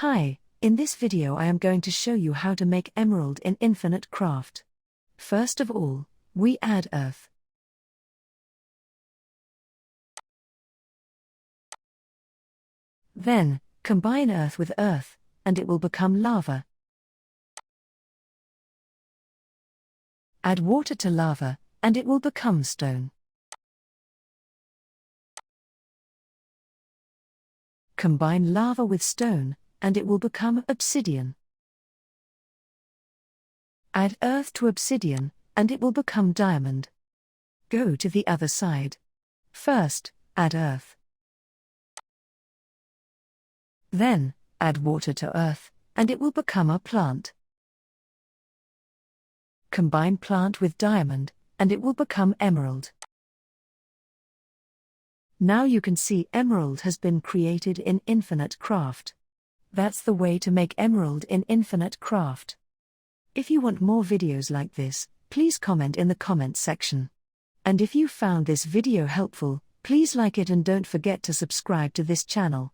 Hi, in this video I am going to show you how to make emerald in Infinite Craft. First of all, we add earth. Then, combine earth with earth, and it will become lava. Add water to lava, and it will become stone. Combine lava with stone, and it will become obsidian. Add earth to obsidian, and it will become diamond. Go to the other side. First, add earth. Then, add water to earth, and it will become a plant. Combine plant with diamond, and it will become emerald. Now you can see emerald has been created in Infinite Craft. That's the way to make emerald in Infinite Craft. If you want more videos like this, please comment in the comments section. And if you found this video helpful, please like it and don't forget to subscribe to this channel.